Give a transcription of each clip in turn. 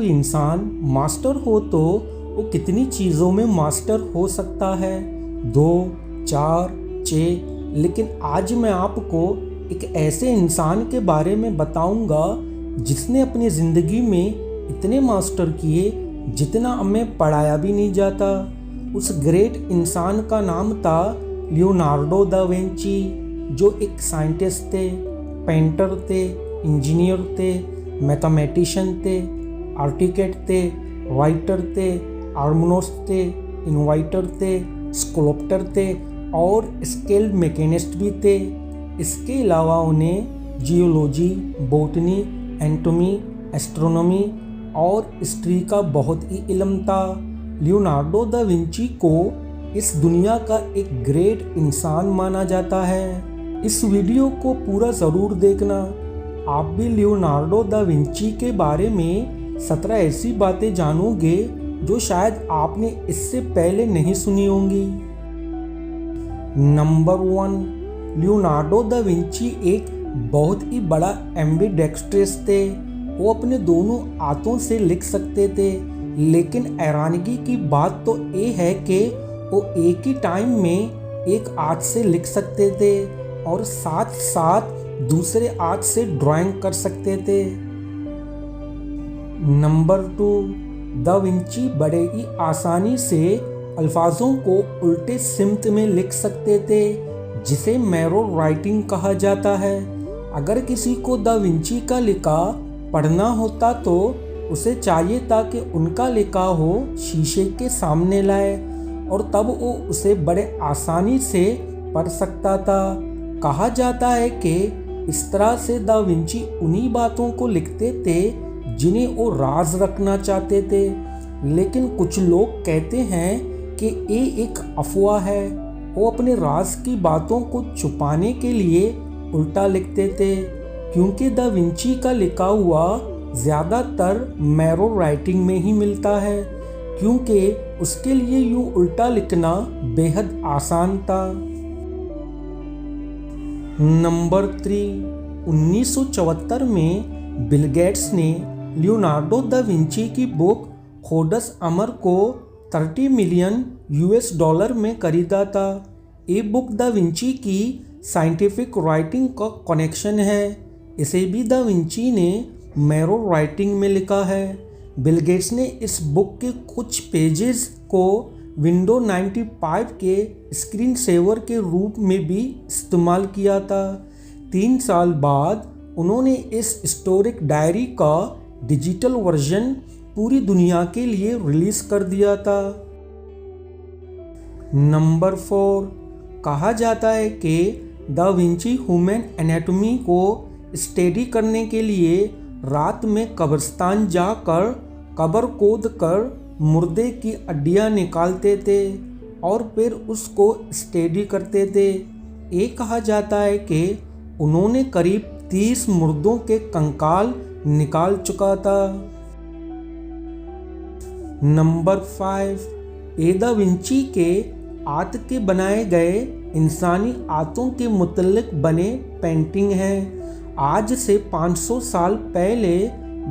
कोई इंसान मास्टर हो तो वो कितनी चीज़ों में मास्टर हो सकता है, 2, 4, 6। लेकिन आज मैं आपको एक ऐसे इंसान के बारे में बताऊंगा जिसने अपनी ज़िंदगी में इतने मास्टर किए जितना हमें पढ़ाया भी नहीं जाता। उस ग्रेट इंसान का नाम था लियोनार्डो दा विंची, जो एक साइंटिस्ट थे, पेंटर थे, इंजीनियर थे, मैथमेटिशियन थे, आर्किटेक्ट थे, राइटर थे, हार्मोनिस्ट थे, इन्वाइटर थे, स्कल्पटर थे और स्केल्ड मैकेनिस्ट भी थे। इसके अलावा उन्हें जियोलॉजी, बॉटनी, एनाटॉमी, एस्ट्रोनॉमी और हिस्ट्री का बहुत ही इल्म था। लियोनार्डो दा विंची को इस दुनिया का एक ग्रेट इंसान माना जाता है। इस वीडियो को पूरा ज़रूर देखना। आप भी लियोनार्डो दा विंची के बारे में 17 ऐसी बातें जानोगे जो शायद आपने इससे पहले नहीं सुनी होंगी। नंबर 1, लियोनार्डो दा विंची एक बहुत ही बड़ा एम्बिडेक्स्ट्रस थे। वो अपने दोनों हाथों से लिख सकते थे, लेकिन हैरानगी की बात तो ये है कि वो एक ही टाइम में एक हाथ से लिख सकते थे और साथ साथ दूसरे हाथ से ड्राइंग कर सकते थे। नंबर 2, दा विंची बड़े ही आसानी से अल्फाजों को उल्टे सिमत में लिख सकते थे, जिसे मिरर राइटिंग कहा जाता है। अगर किसी को दा विंची का लिखा पढ़ना होता तो उसे चाहिए था कि उनका लिखा हो शीशे के सामने लाए और तब वो उसे बड़े आसानी से पढ़ सकता था। कहा जाता है कि इस तरह से दा विंची उन्हीं बातों को लिखते थे जिन्हें वो राज रखना चाहते थे, लेकिन कुछ लोग कहते हैं कि ये एक अफवाह है। वो अपने राज की बातों को छुपाने के लिए उल्टा लिखते थे, क्योंकि दा विंची का लिखा हुआ ज़्यादातर मिरर राइटिंग में ही मिलता है, क्योंकि उसके लिए यूँ उल्टा लिखना बेहद आसान था। नंबर 3, 1974 में बिल गेट्स ने लियोनार्डो दा विंची की बुक होडस अमर को $30 मिलियन में खरीदा था। ये बुक दा विंची की साइंटिफिक राइटिंग का कनेक्शन है। इसे भी दा विंची ने मिरर राइटिंग में लिखा है। बिल गेट्स ने इस बुक के कुछ पेजेस को विंडो 95 के स्क्रीन सेवर के रूप में भी इस्तेमाल किया था। 3 साल बाद उन्होंने इस हिस्टोरिक डायरी का डिजिटल वर्जन पूरी दुनिया के लिए रिलीज कर दिया था। नंबर 4, कहा जाता है कि दा विंची ह्यूमन एनाटॉमी को स्टडी करने के लिए रात में कब्रिस्तान जाकर कब्र खोद कर मुर्दे की हड्डियाँ निकालते थे और फिर उसको स्टडी करते थे। ये कहा जाता है कि उन्होंने करीब 30 मुर्दों के कंकाल निकाल चुका था। नंबर 5, दा विंची के हाथ के बनाए गए इंसानी हाथों के मुतल्लिक बने पेंटिंग हैं। आज से 500 साल पहले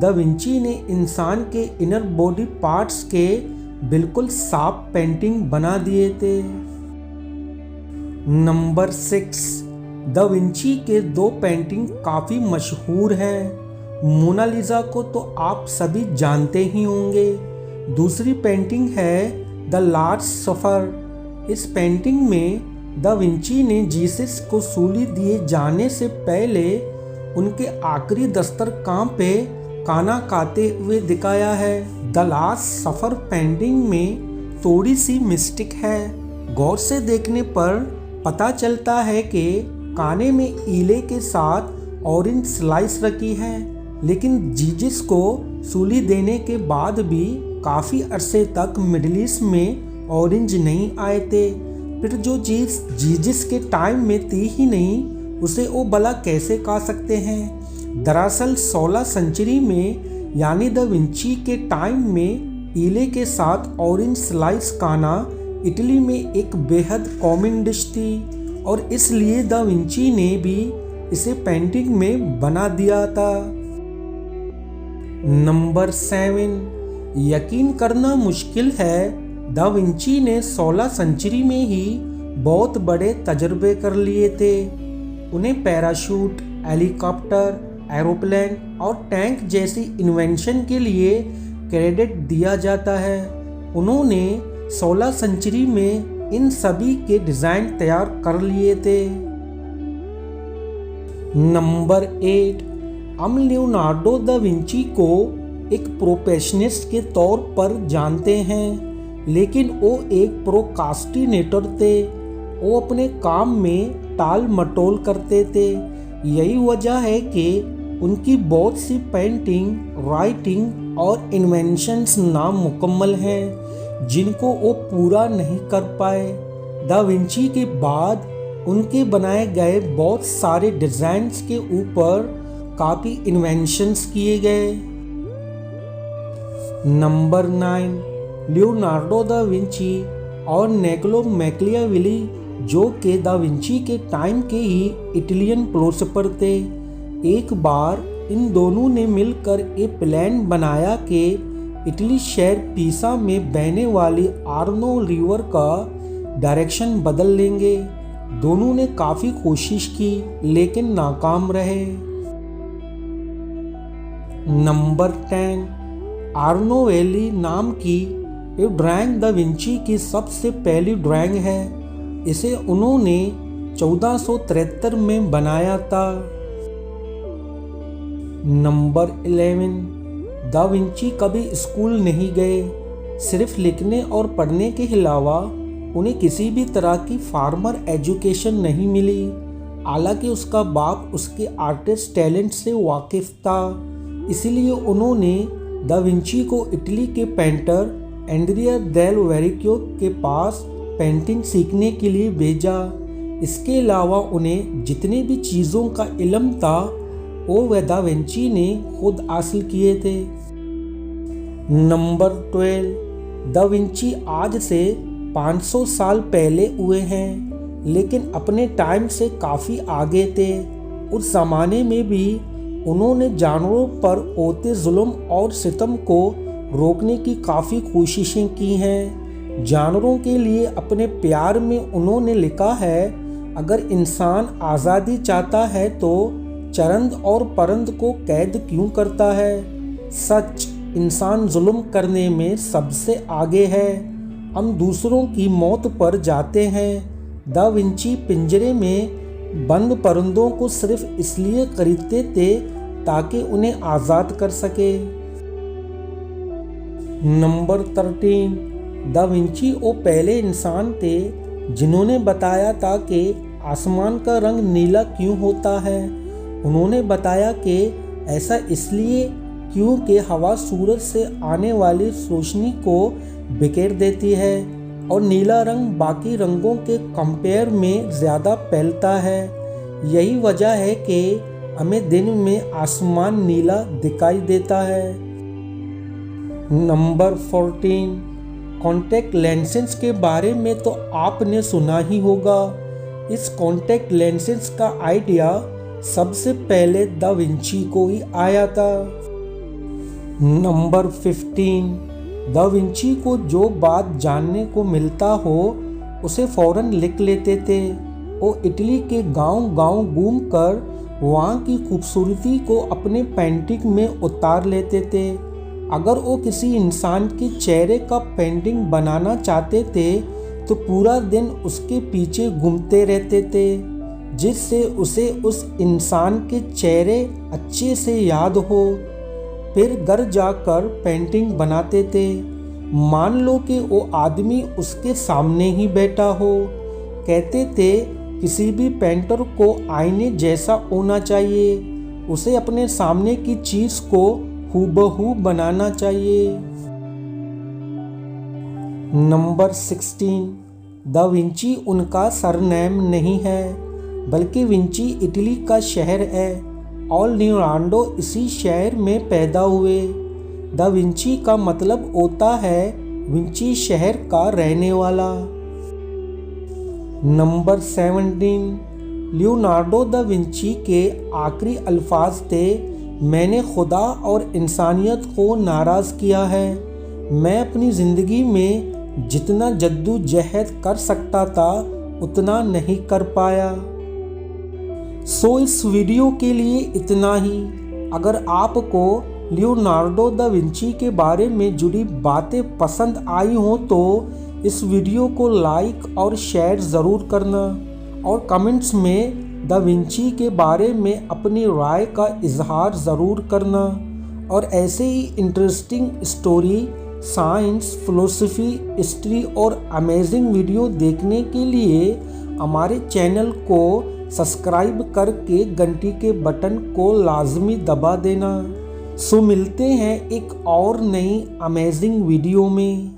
दा विंची ने इंसान के इनर बॉडी पार्ट्स के बिल्कुल साफ पेंटिंग बना दिए थे। नंबर 6, दा विंची के 2 पेंटिंग काफ़ी मशहूर हैं। मोनालिसा को तो आप सभी जानते ही होंगे। दूसरी पेंटिंग है द लास्ट सफर। इस पेंटिंग में दा विंची ने जीसस को सूली दिए जाने से पहले उनके आखिरी दस्तरखान पे खाना खाते हुए दिखाया है। द लास्ट सफर पेंटिंग में थोड़ी सी मिस्टेक है। गौर से देखने पर पता चलता है कि खाने में ईले के साथ ऑरेंज स्लाइस रखी है, लेकिन जीसस को सूली देने के बाद भी काफ़ी अरसे तक मिडिल ईस्ट में ऑरेंज नहीं आए थे। फिर जो चीज़ जीसस के टाइम में थी ही नहीं, उसे वो भला कैसे खा सकते हैं। दरअसल 16 सेंचुरी में यानी दा विंची के टाइम में ईले के साथ ऑरेंज स्लाइस खाना इटली में एक बेहद कॉमन डिश थी और इसलिए दा विंची ने भी इसे पेंटिंग में बना दिया था। नंबर 7, यकीन करना मुश्किल है, दा विंची ने 16 सेंचुरी में ही बहुत बड़े तजर्बे कर लिए थे। उन्हें पैराशूट, हेलीकॉप्टर, एरोप्लेन और टैंक जैसी इन्वेंशन के लिए क्रेडिट दिया जाता है। उन्होंने 16 सेंचुरी में इन सभी के डिज़ाइन तैयार कर लिए थे। नंबर 8, हम लियोनार्डो दा विंची को एक प्रोफेशनिस्ट के तौर पर जानते हैं, लेकिन वो एक प्रोकास्टिनेटर थे। वो अपने काम में टाल मटोल करते थे। यही वजह है कि उनकी बहुत सी पेंटिंग, राइटिंग और इन्वेंशंस नामुकम्मल हैं जिनको वो पूरा नहीं कर पाए। दा विंची के बाद उनके बनाए गए बहुत सारे डिज़ाइंस के ऊपर काफ़ी इन्वेंशंस किए गए। नंबर 9, लियोनार्डो दा विंची और निकोलो मैकियावेली, जो कि दा विंची के टाइम के ही इटालियन फिलोसोफर थे। एक बार इन दोनों ने मिलकर एक प्लान बनाया कि इटली शहर पीसा में बहने वाली आर्नो रिवर का डायरेक्शन बदल लेंगे। दोनों ने काफ़ी कोशिश की लेकिन नाकाम रहे। नंबर 10, आर्नो वैली नाम की ये ड्राइंग दा विंची की सबसे पहली ड्राइंग है। इसे उन्होंने 1473 में बनाया था। नंबर 11, दा विंची कभी स्कूल नहीं गए। सिर्फ लिखने और पढ़ने के अलावा उन्हें किसी भी तरह की फार्मर एजुकेशन नहीं मिली। हालांकि उसका बाप उसके आर्टिस्ट टैलेंट से वाकिफ था, इसीलिए उन्होंने दा विंची को इटली के पेंटर एंड्रिया डेल वेरिक्यो के पास पेंटिंग सीखने के लिए भेजा। इसके अलावा उन्हें जितने भी चीज़ों का इल्म था वो दा विंची ने खुद हासिल किए थे। नंबर 12, दा विंची आज से 500 साल पहले हुए हैं, लेकिन अपने टाइम से काफ़ी आगे थे। उस ज़माने में भी उन्होंने जानवरों पर होते जुल्म और सितम को रोकने की काफ़ी कोशिशें की हैं। जानवरों के लिए अपने प्यार में उन्होंने लिखा है, अगर इंसान आज़ादी चाहता है तो चरंद और परंद को कैद क्यों करता है। सच, इंसान जुल्म करने में सबसे आगे है। हम दूसरों की मौत पर जाते हैं। दा विंची पिंजरे में बंद परिंदों को सिर्फ इसलिए खरीदते थे ताकि उन्हें आज़ाद कर सके। नंबर 13, दा विंची वो पहले इंसान थे जिन्होंने बताया था कि आसमान का रंग नीला क्यों होता है। उन्होंने बताया कि ऐसा इसलिए क्योंकि हवा सूरज से आने वाली रोशनी को बिखेर देती है और नीला रंग बाकी रंगों के कंपेयर में ज़्यादा फैलता है। यही वजह है कि हमें दिन में आसमान नीला दिखाई देता है। नंबर 14, कॉन्टैक्ट लेंसेज के बारे में तो आपने सुना ही होगा। इस कॉन्टैक्ट लेंसेज का आइडिया सबसे पहले दा विंची को ही आया था। नंबर 15, दा विंची को जो बात जानने को मिलता हो उसे फ़ौरन लिख लेते थे। वो इटली के गांव-गांव घूमकर वहाँ की खूबसूरती को अपने पेंटिंग में उतार लेते थे। अगर वो किसी इंसान के चेहरे का पेंटिंग बनाना चाहते थे तो पूरा दिन उसके पीछे घूमते रहते थे, जिससे उसे उस इंसान के चेहरे अच्छे से याद हो। फिर घर जाकर पेंटिंग बनाते थे। मान लो कि वो आदमी उसके सामने ही बैठा हो। कहते थे किसी भी पेंटर को आईने जैसा होना चाहिए, उसे अपने सामने की चीज़ को हूबहू बनाना चाहिए। नंबर 16, दा विंची उनका सरनेम नहीं है, बल्कि विंची इटली का शहर है और लियोनार्डो इसी शहर में पैदा हुए। दा विंची का मतलब होता है विंची शहर का रहने वाला। नंबर 17, लियोनार्डो दा विंची के आखिरी अल्फाज थे मैंने खुदा और इंसानियत को नाराज़ किया है। मैं अपनी ज़िंदगी में जितना जद्दोजहद कर सकता था उतना नहीं कर पाया। सो इस वीडियो के लिए इतना ही। अगर आपको लियोनार्डो दा विंची के बारे में जुड़ी बातें पसंद आई हो तो इस वीडियो को लाइक और शेयर ज़रूर करना और कमेंट्स में दा विंची के बारे में अपनी राय का इजहार ज़रूर करना। और ऐसे ही interesting story, science, philosophy, history और अमेजिंग वीडियो देखने के लिए हमारे चैनल को सब्सक्राइब करके घंटी के बटन को लाजमी दबा देना। सो मिलते हैं एक और नई अमेजिंग वीडियो में।